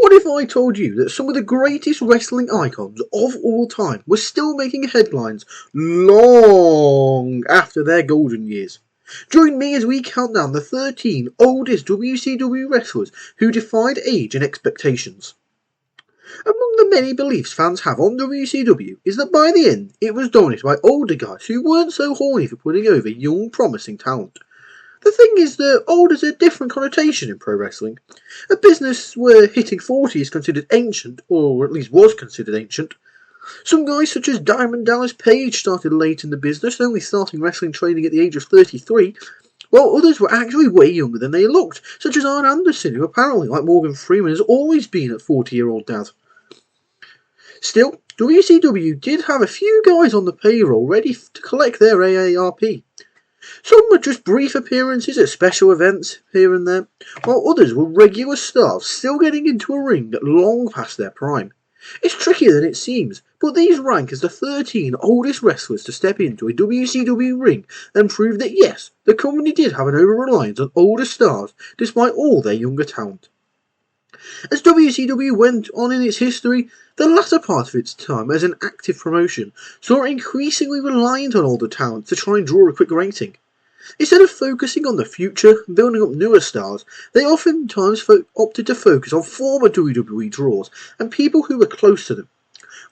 What if I told you that some of the greatest wrestling icons of all time were still making headlines long after their golden years? Join me as we count down the 13 oldest WCW wrestlers who defied age and expectations. Among the many beliefs fans have on WCW is that by the end it was dominated by older guys who weren't so horny for putting over young promising talent. The thing is that old has a different connotation in pro wrestling. A business where hitting 40 is considered ancient, or at least was considered ancient. Some guys such as Diamond Dallas Page started late in the business, only starting wrestling training at the age of 33, while others were actually way younger than they looked, such as Ole Anderson, who apparently, like Morgan Freeman, has always been a 40-year-old dad. Still, WCW did have a few guys on the payroll ready to collect their AARP. Some were just brief appearances at special events here and there, while others were regular stars still getting into a ring long past their prime. It's trickier than it seems, but these rank as the 13 oldest wrestlers to step into a WCW ring and prove that yes, the company did have an over-reliance on older stars despite all their younger talent. As WCW went on in its history, the latter part of its time as an active promotion saw it increasingly reliant on older talent to try and draw a quick rating. Instead of focusing on the future and building up newer stars, they oftentimes opted to focus on former WWE draws and people who were close to them.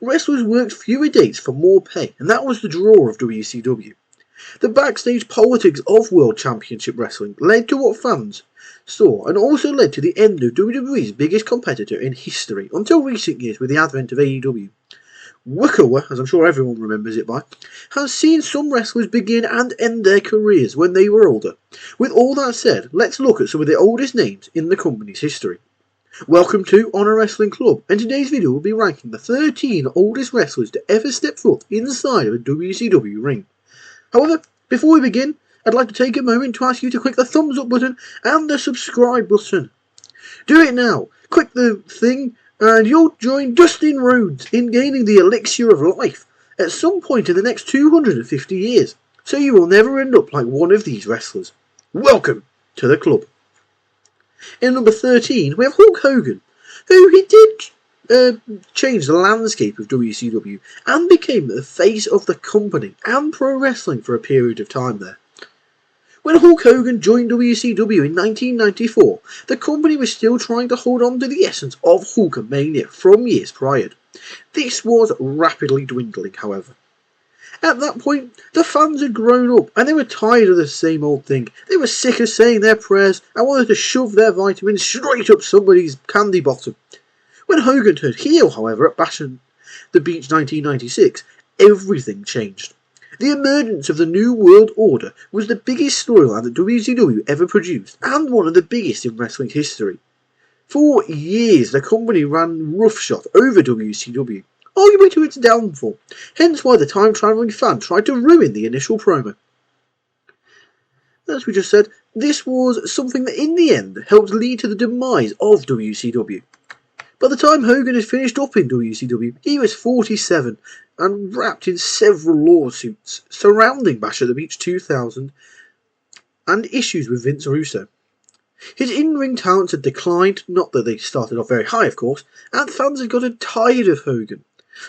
Wrestlers worked fewer dates for more pay, and that was the draw of WCW. The backstage politics of World Championship Wrestling led to what fans saw, and also led to the end of WWE's biggest competitor in history until recent years with the advent of AEW. Wickower, as I'm sure everyone remembers it by, has seen some wrestlers begin and end their careers when they were older. With all that said, let's look at some of the oldest names in the company's history. Welcome to Honor Wrestling Club, and today's video will be ranking the 13 oldest wrestlers to ever step foot inside of a WCW ring. However, before we begin, I'd like to take a moment to ask you to click the thumbs up button and the subscribe button. Do it now, click the thing, and you'll join Dustin Rhodes in gaining the elixir of life at some point in the next 250 years, so you will never end up like one of these wrestlers. Welcome to the club. In number 13, we have Hulk Hogan, who he did change the landscape of WCW and became the face of the company and pro wrestling for a period of time there. When Hulk Hogan joined WCW in 1994, the company was still trying to hold on to the essence of Hulkamania from years prior. This was rapidly dwindling, however. At that point, the fans had grown up and they were tired of the same old thing. They were sick of saying their prayers and wanted to shove their vitamins straight up somebody's candy bottom. When Hogan turned heel, however, at Bash at the Beach 1996, everything changed. The emergence of the New World Order was the biggest storyline that WCW ever produced, and one of the biggest in wrestling history. For years, the company ran roughshod over WCW, arguably to its downfall, hence why the time-travelling fan tried to ruin the initial promo. As we just said, this was something that in the end helped lead to the demise of WCW. By the time Hogan had finished up in WCW, he was 47 and wrapped in several lawsuits surrounding Bash at the Beach 2000 and issues with Vince Russo. His in-ring talents had declined, not that they started off very high of course, and fans had gotten tired of Hogan.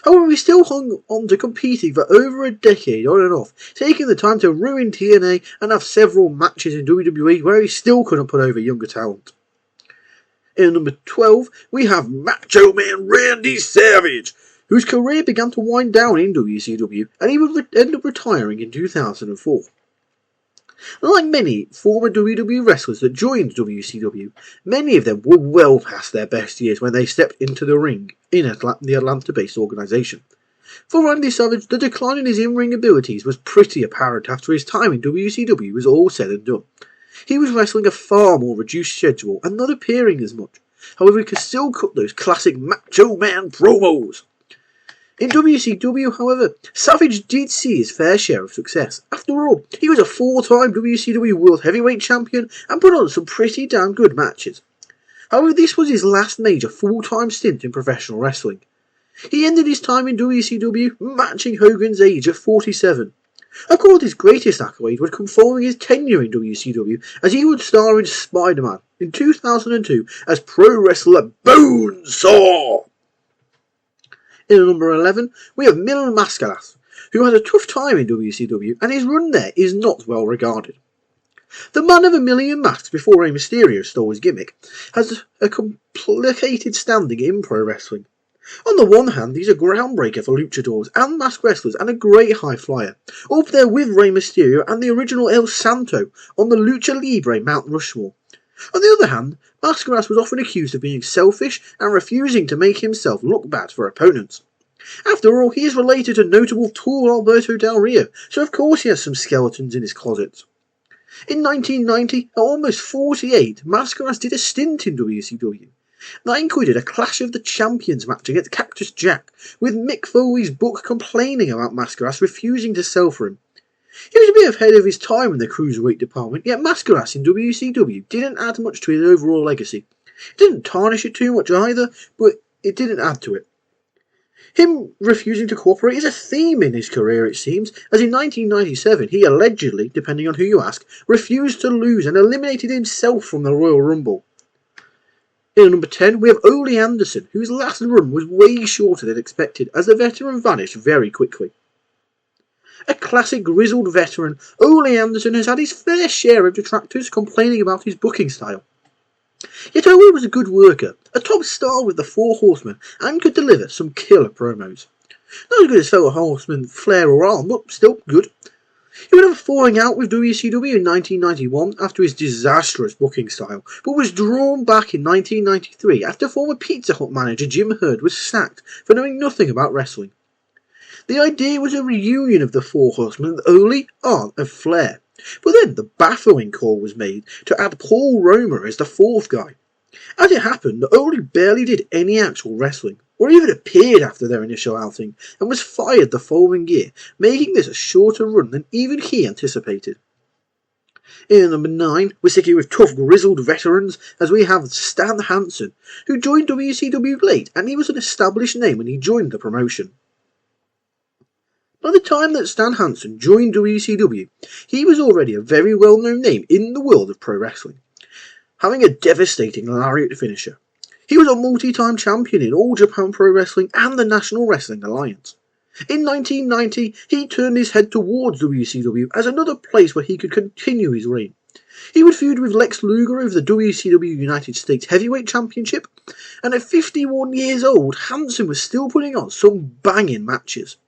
However, he still hung on to competing for over a decade on and off, taking the time to ruin TNA and have several matches in WWE where he still couldn't put over younger talent. In number 12, we have Macho Man Randy Savage, whose career began to wind down in WCW, and he would end up retiring in 2004. Like many former WWE wrestlers that joined WCW, many of them were well past their best years when they stepped into the ring in the Atlanta-based organisation. For Randy Savage, the decline in his in-ring abilities was pretty apparent after his time in WCW was all said and done. He was wrestling a far more reduced schedule and not appearing as much. However, he could still cut those classic Macho Man promos. In WCW, however, Savage did see his fair share of success. After all, he was a 4-time WCW World Heavyweight Champion and put on some pretty damn good matches. However, this was his last major full-time stint in professional wrestling. He ended his time in WCW matching Hogan's age at 47. Of course, his greatest accolade would come following his tenure in WCW, as he would star in Spider-Man in 2002 as pro wrestler Bonesaw. In number 11, we have Mil Mascaras, who had a tough time in WCW, and his run there is not well regarded. The man of a million masks before Rey Mysterio stole his gimmick has a complicated standing in pro wrestling. On the one hand, he's a groundbreaker for luchadors and masked wrestlers and a great high flyer, up there with Rey Mysterio and the original El Santo on the Lucha Libre Mount Rushmore. On the other hand, Mascaras was often accused of being selfish and refusing to make himself look bad for opponents. After all, he is related to notable tall Alberto Del Rio, so of course he has some skeletons in his closet. In 1990, at almost 48, Mascaras did a stint in WCW. That included a Clash of the Champions match against Cactus Jack, with Mick Foley's book complaining about Mascaras refusing to sell for him. He was a bit ahead of his time in the cruiserweight department, yet Mascaras in WCW didn't add much to his overall legacy. It didn't tarnish it too much either, but it didn't add to it. Him refusing to cooperate is a theme in his career, it seems, as in 1997 he allegedly, depending on who you ask, refused to lose and eliminated himself from the Royal Rumble. In number 10, we have Ole Anderson, whose last run was way shorter than expected, as the veteran vanished very quickly. A classic grizzled veteran, Ole Anderson has had his fair share of detractors complaining about his booking style. Yet Ole was a good worker, a top star with the Four Horsemen, and could deliver some killer promos. Not as good as fellow horsemen Flair or Arn, but still good. He would have a falling out with WCW in 1991 after his disastrous booking style, but was drawn back in 1993 after former Pizza Hut manager Jim Herd was sacked for knowing nothing about wrestling. The idea was a reunion of the Four Horsemen with Ole, Arn and Flair, but then the baffling call was made to add Paul Roma as the fourth guy. As it happened, Ole barely did any actual wrestling, or even appeared after their initial outing, and was fired the following year, making this a shorter run than even he anticipated. In number 9, we're sticking with tough grizzled veterans, as we have Stan Hansen, who joined WCW late, and he was an established name when he joined the promotion. By the time that Stan Hansen joined WCW, he was already a very well-known name in the world of pro wrestling, having a devastating lariat finisher. He was a multi-time champion in All Japan Pro Wrestling and the National Wrestling Alliance. In 1990, he turned his head towards WCW as another place where he could continue his reign. He would feud with Lex Luger over the WCW United States Heavyweight Championship, and at 51 years old, Hansen was still putting on some banging matches.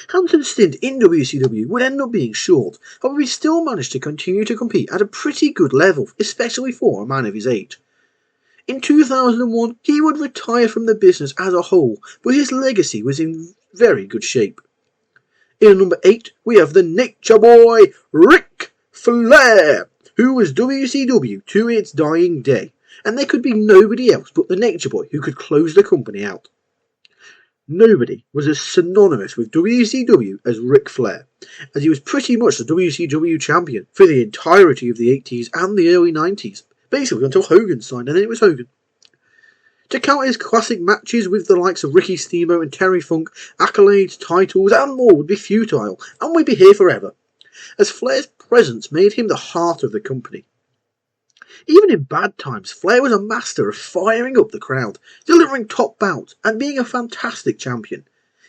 Hansen's stint in WCW would end up being short, however he still managed to continue to compete at a pretty good level, especially for a man of his age. In 2001, he would retire from the business as a whole, but his legacy was in very good shape. In number 8, we have the Nature Boy, Ric Flair, who was WCW to its dying day, and there could be nobody else but the Nature Boy who could close the company out. Nobody was as synonymous with WCW as Ric Flair, as he was pretty much the WCW champion for the entirety of the 80s and the early 90s, basically until Hogan signed, and then it was Hogan. To count his classic matches with the likes of Ricky Steamboat and Terry Funk, accolades, titles and more would be futile, and we'd be here forever, as Flair's presence made him the heart of the company. Even in bad times, Flair was a master of firing up the crowd, delivering top bouts, and being a fantastic champion.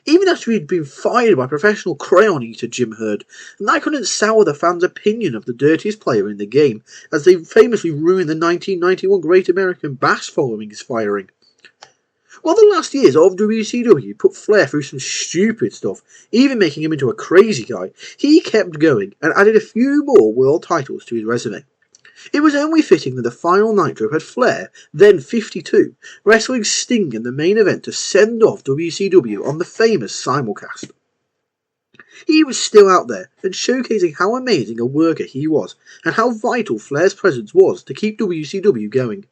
Even after he'd been fired by professional crayon eater Jim Herd, and that couldn't sour the fans' opinion of the dirtiest player in the game, as they famously ruined the 1991 Great American Bash following his firing. While the last years of WCW put Flair through some stupid stuff, even making him into a crazy guy, he kept going and added a few more world titles to his resume. It was only fitting that the final Nitro had Flair, then 52, wrestling Sting in the main event to send off WCW on the famous simulcast. He was still out there and showcasing how amazing a worker he was and how vital Flair's presence was to keep WCW going.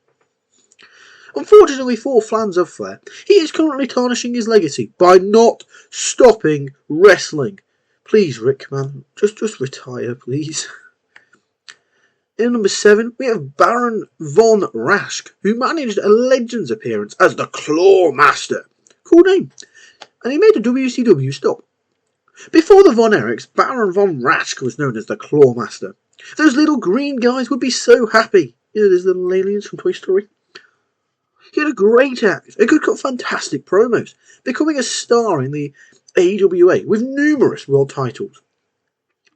Unfortunately for fans of Flair, he is currently tarnishing his legacy by not stopping wrestling. Please, Rick, man, just retire, please. In number 7, we have Baron von Raschke, who managed a Legends appearance as the Claw Master. Cool name. And he made a WCW stop. Before the Von Erichs, Baron von Raschke was known as the Claw Master. Those little green guys would be so happy. You know, those little aliens from Toy Story. He had a great act and could cut fantastic promos, becoming a star in the AWA with numerous world titles.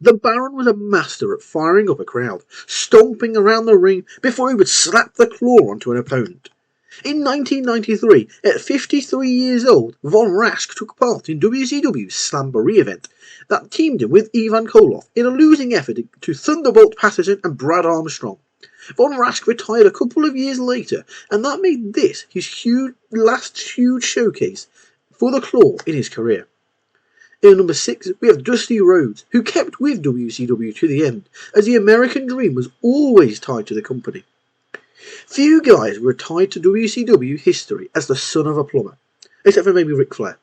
The Baron was a master at firing up a crowd, stomping around the ring before he would slap the claw onto an opponent. In 1993, at 53 years old, Von Raschke took part in WCW's Slamboree event that teamed him with Ivan Koloff in a losing effort to Thunderbolt Patterson and Brad Armstrong. Von Raschke retired a couple of years later, and that made this his last huge showcase for the claw in his career. In number 6, we have Dusty Rhodes, who kept with WCW to the end, as the American Dream was always tied to the company. Few guys were tied to WCW history as the son of a plumber, except for maybe Ric Flair.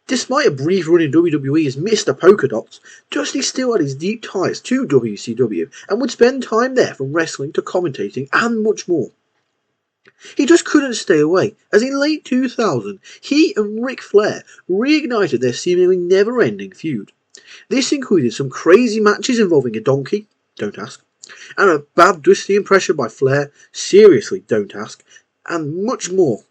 Despite a brief run in WWE as Mr. Polka Dots, Dusty still had his deep ties to WCW and would spend time there from wrestling to commentating and much more. He just couldn't stay away, as in late 2000, he and Ric Flair reignited their seemingly never-ending feud. This included some crazy matches involving a donkey, don't ask, and a bad Dusty impression by Flair, seriously don't ask, and much more.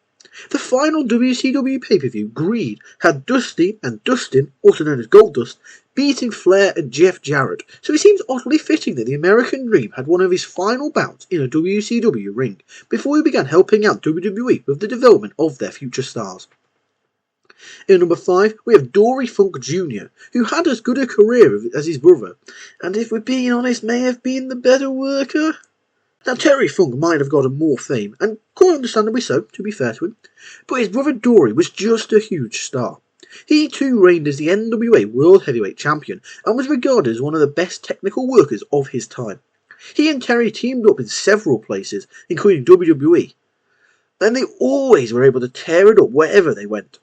The final WCW pay-per-view, Greed, had Dusty and Dustin, also known as Goldust, beating Flair and Jeff Jarrett, so it seems oddly fitting that the American Dream had one of his final bouts in a WCW ring before he began helping out WWE with the development of their future stars. In number 5, we have Dory Funk Jr., who had as good a career as his brother, and if we're being honest, may have been the better worker. Now, Terry Funk might have gotten more fame, and quite understandably so, to be fair to him, but his brother Dory was just a huge star. He too reigned as the NWA World Heavyweight Champion, and was regarded as one of the best technical workers of his time. He and Terry teamed up in several places, including WWE, and they always were able to tear it up wherever they went.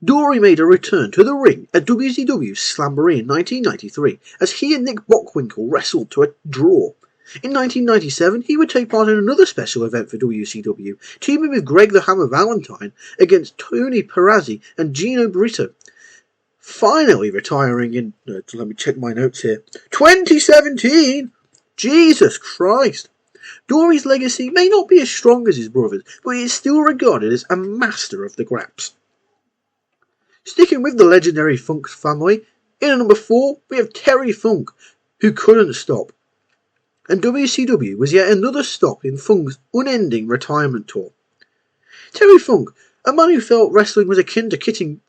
Dory made a return to the ring at WCW's Slamboree in 1993, as he and Nick Bockwinkel wrestled to a draw. In 1997, he would take part in another special event for WCW, teaming with Greg the Hammer Valentine against Tony Perazzi and Gino Brito. Finally retiring in, let me check my notes here, 2017! Jesus Christ! Dory's legacy may not be as strong as his brother's, but he is still regarded as a master of the graps. Sticking with the legendary Funk family, in at number 4, we have Terry Funk, who couldn't stop. And WCW was yet another stop in Funk's unending retirement tour. Terry Funk, a man who felt wrestling was akin to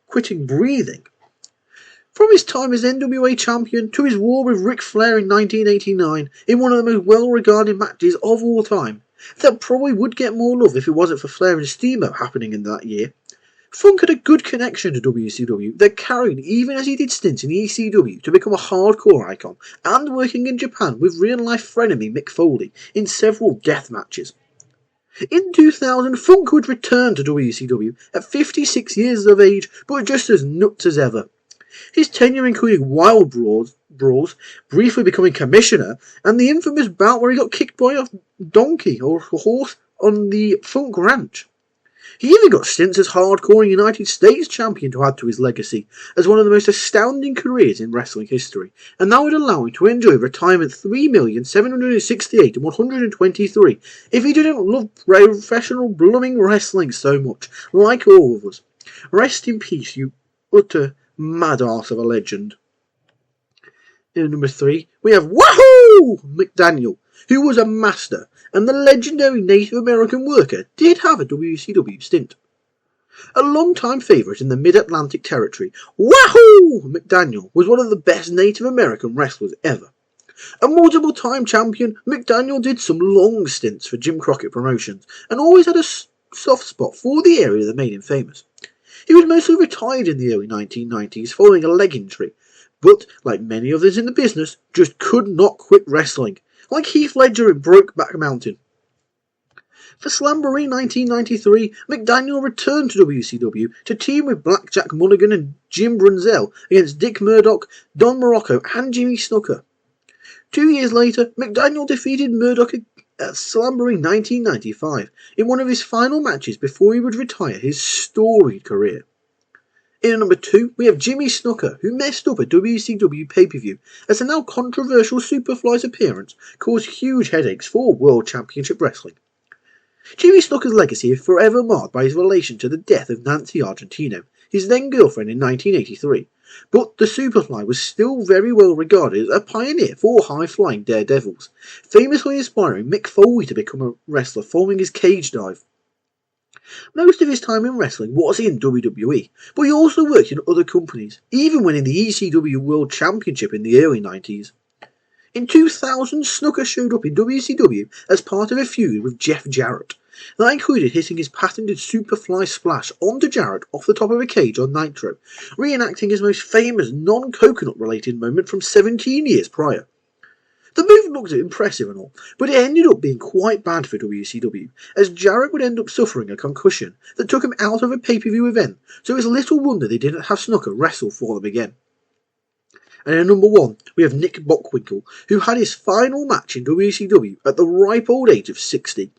quitting breathing. From his time as NWA champion to his war with Ric Flair in 1989 in one of the most well-regarded matches of all time, that probably would get more love if it wasn't for Flair and Steamboat happening in that year. Funk had a good connection to WCW that carried even as he did stints in ECW to become a hardcore icon, and working in Japan with real-life frenemy Mick Foley in several death matches. In 2000, Funk would return to WCW at 56 years of age, but just as nuts as ever. His tenure included wild brawls, briefly becoming commissioner, and the infamous bout where he got kicked by a donkey or a horse on the Funk Ranch. He even got stints as hardcore United States champion to add to his legacy, as one of the most astounding careers in wrestling history, and that would allow him to enjoy retirement 3,768,123 if he didn't love professional blooming wrestling so much, like all of us. Rest in peace, you utter mad arse of a legend. In number 3, we have Wahoo McDaniel, who was a master, and the legendary Native American worker did have a WCW stint. A long-time favourite in the Mid-Atlantic territory, Wahoo McDaniel was one of the best Native American wrestlers ever. A multiple-time champion, McDaniel did some long stints for Jim Crockett Promotions, and always had a soft spot for the area that made him famous. He was mostly retired in the early 1990s following a leg injury, but, like many others in the business, just could not quit wrestling, like Heath Ledger in Brokeback Mountain. For Slamboree 1993, McDaniel returned to WCW to team with Blackjack Mulligan and Jim Brunzell against Dick Murdoch, Don Morocco and Jimmy Snuka. 2 years later, McDaniel defeated Murdoch at Slamboree 1995 in one of his final matches before he would retire his storied career. In at number 2, we have Jimmy Snuka, who messed up a WCW pay-per-view as a now controversial Superfly's appearance caused huge headaches for World Championship Wrestling. Jimmy Snuka's legacy is forever marked by his relation to the death of Nancy Argentino, his then girlfriend in 1983, but the Superfly was still very well regarded as a pioneer for high-flying daredevils, famously inspiring Mick Foley to become a wrestler following his cage dive. Most of his time in wrestling was in WWE, but he also worked in other companies, even winning the ECW World Championship in the early 90s. In 2000, Snuka showed up in WCW as part of a feud with Jeff Jarrett. That included hitting his patented Superfly splash onto Jarrett off the top of a cage on Nitro, reenacting his most famous non-coconut related moment from 17 years prior. The move looked impressive and all, but it ended up being quite bad for WCW, as Jarrett would end up suffering a concussion that took him out of a pay-per-view event, so it's little wonder they didn't have Snuka wrestle for them again. And at number 1, we have Nick Bockwinkel, who had his final match in WCW at the ripe old age of 60.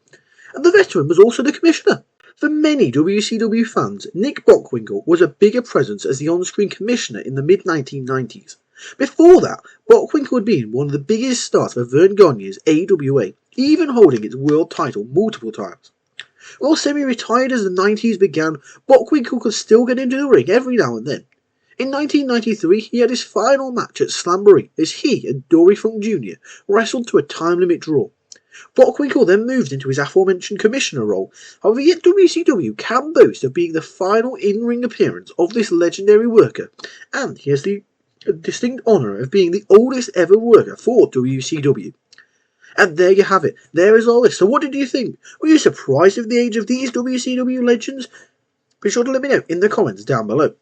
And the veteran was also the commissioner. For many WCW fans, Nick Bockwinkel was a bigger presence as the on-screen commissioner in the mid-1990s. Before that, Bockwinkel had been one of the biggest stars for Vern Gagne's AWA, even holding its world title multiple times. While semi-retired as the 90s began, Bockwinkel could still get into the ring every now and then. In 1993, he had his final match at Slamboree as he and Dory Funk Jr. wrestled to a time-limit draw. Bockwinkel then moved into his aforementioned commissioner role, however yet WCW can boast of being the final in-ring appearance of this legendary worker, and he has the distinct honour of being the oldest ever worker for WCW. And there you have it, there is our list. So what did you think? Were you surprised at the age of these WCW legends? Be sure to let me know in the comments down below.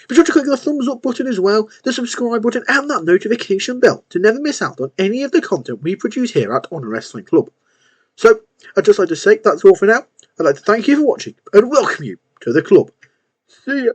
Be sure to click the thumbs up button as well, the subscribe button and that notification bell to never miss out on any of the content we produce here at Honor Wrestling Club. So, I'd just like to say that's all for now. I'd like to thank you for watching and welcome you to the club. See ya!